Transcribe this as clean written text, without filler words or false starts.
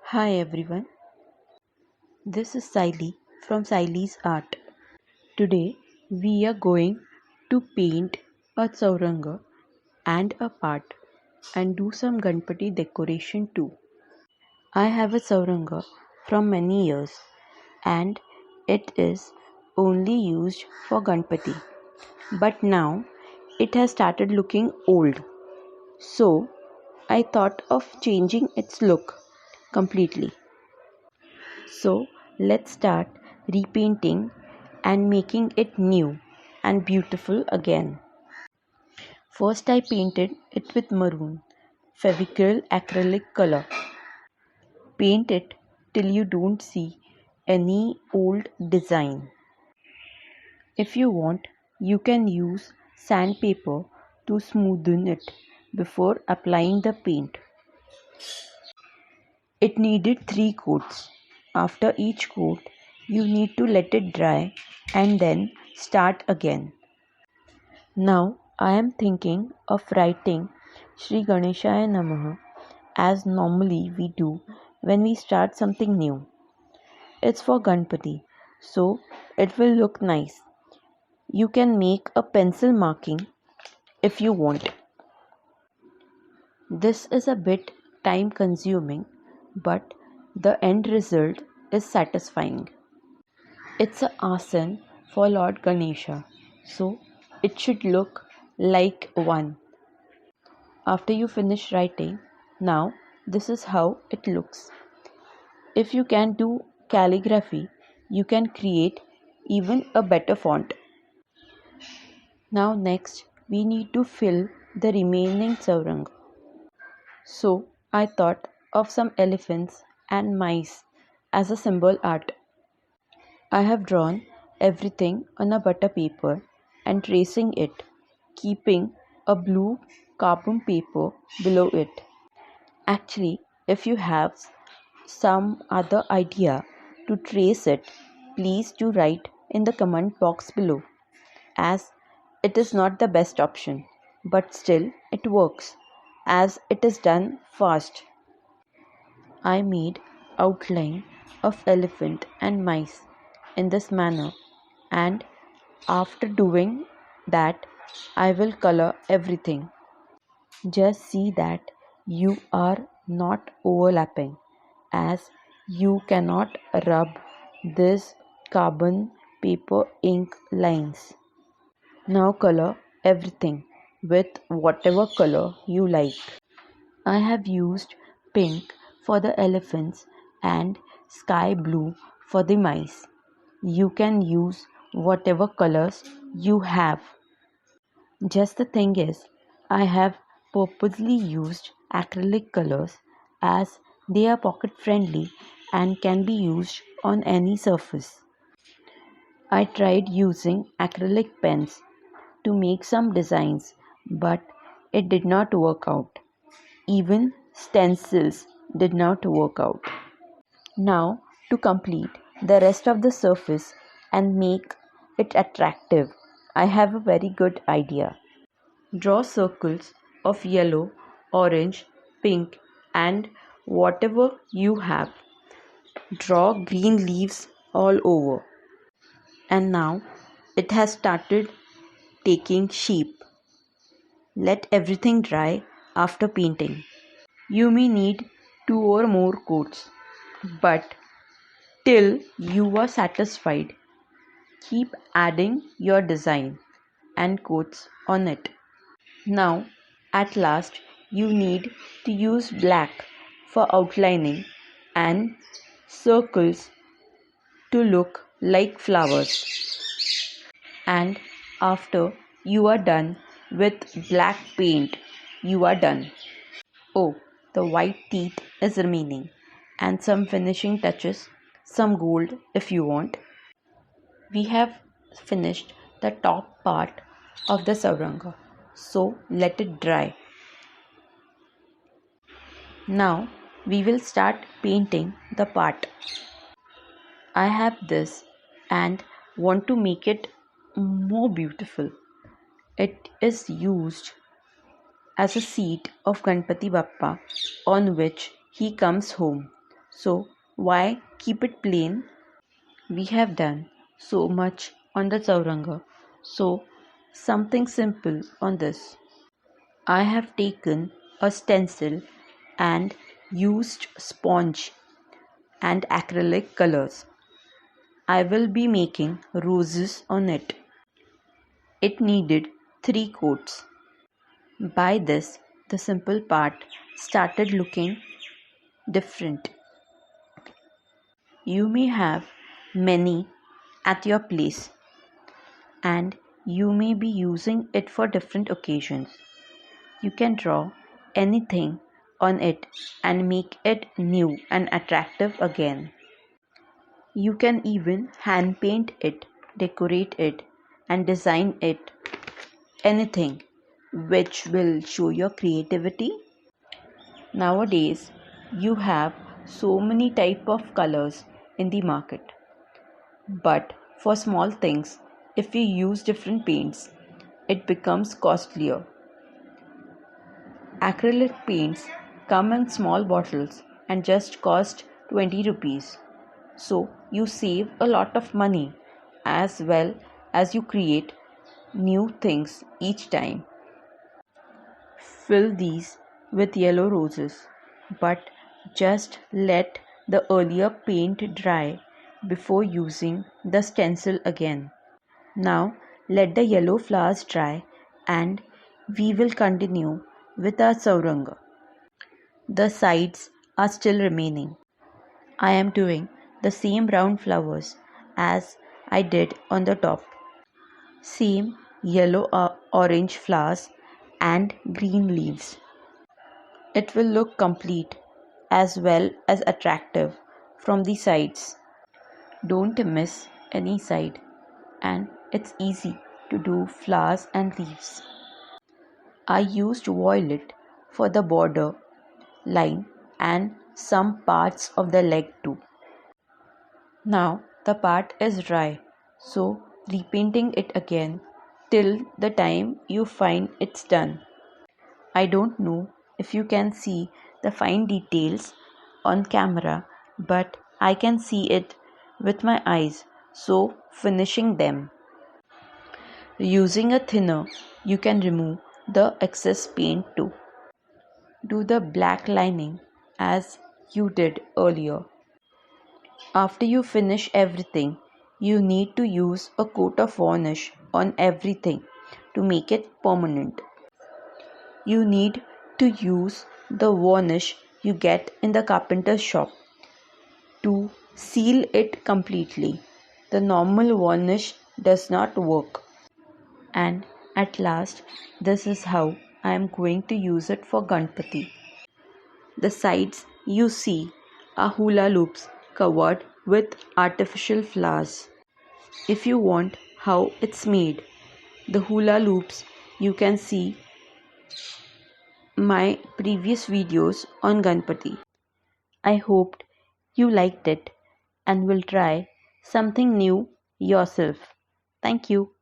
Hi everyone, this is Siley from Siley's Art. Today we are going to paint a chauranga and a part and do some Ganpati decoration too. I have a chauranga from many years and it is only used for Ganpati. But now it has started looking old. So I thought of changing its look completely. So let's start repainting and making it new and beautiful again. First I painted it with maroon, Fevicryl acrylic color. Paint it till you don't see any old design. If you want, you can use sandpaper to smoothen it before applying the paint. It needed 3 coats. After each coat, you need to let it dry and then start again. Now I am thinking of writing Shri Ganeshaya Namaha as normally we do when we start something new. It's for Ganpati, so it will look nice. You can make a pencil marking if you want. This is a bit time consuming, but the end result is satisfying. It's a asan for Lord Ganesha, so it should look like one. After you finish writing, now this is how it looks. If you can do calligraphy, you can create even a better font. Now next we need to fill the remaining chaurang. So I thought of some elephants and mice as a symbol art. I have drawn everything on a butter paper and tracing it, keeping a blue carbon paper below it. Actually, if you have some other idea to trace it, please do write in the comment box below, as it is not the best option, but still it works as it is done fast. I made outline of elephant and mice in this manner, and after doing that I will color everything. Just see that you are not overlapping, as you cannot rub this carbon paper ink lines. Now color everything with whatever color you like. I have used pink for the elephants and sky blue for the mice. You can use whatever colors you have. Just the thing is, I have purposely used acrylic colors as they are pocket friendly and can be used on any surface. I tried using acrylic pens to make some designs, but it did not work out. Even stencils did not work out. Now, to complete the rest of the surface and make it attractive, I have a very good idea. Draw circles of yellow, orange, pink, and whatever you have. Draw green leaves all over. And now it has started taking shape. Let everything dry after painting. You may need 2 or more coats, but till you are satisfied, keep adding your design and coats on it. Now, at last, you need to use black for outlining and circles to look like flowers. And after you are done with black paint, you are done. Oh, the white teeth is remaining, and some finishing touches, some gold if you want. We have finished the top part of the sauranga, so let it dry. Now we will start painting the part. I have this and want to make it more beautiful. It is used as a seat of Ganpati Bappa on which he comes home. So why keep it plain? We have done so much on the chauranga, so something simple on this. I have taken a stencil and used sponge and acrylic colors. I will be making roses on it. It needed 3 coats. By this, the simple part started looking different. You may have many at your place and you may be using it for different occasions. You can draw anything on it and make it new and attractive again. You can even hand paint it, decorate it, and design it anything which will show your creativity. Nowadays, you have so many type of colors in the market. But for small things, if you use different paints, it becomes costlier. Acrylic paints come in small bottles and just cost 20 rupees. So you save a lot of money as well as you create new things each time. Fill these with yellow roses, but just let the earlier paint dry before using the stencil again. Now let the yellow flowers dry and we will continue with our chauranga. The sides are still remaining. I am doing the same round flowers as I did on the top. Same yellow or orange flowers and green leaves. It will look complete as well as attractive from the sides. Don't miss any side, and it's easy to do flowers and leaves. I used violet for the border line and some parts of the leg too. Now the part is dry, so repainting it again till the time you find it's done. I don't know if you can see the fine details on camera, but I can see it with my eyes, so finishing them. Using a thinner, you can remove the excess paint too. Do the black lining as you did earlier. After you finish everything, you need to use a coat of varnish on everything to make it permanent. You need to use the varnish you get in the carpenter's shop to seal it completely. The normal varnish does not work. And at last, this is how I am going to use it for Ganpati. The sides you see are hula loops covered with artificial flowers. If you want how it's made, the hula loops you can see my previous videos on Ganpati. I hoped you liked it and will try something new yourself. Thank you.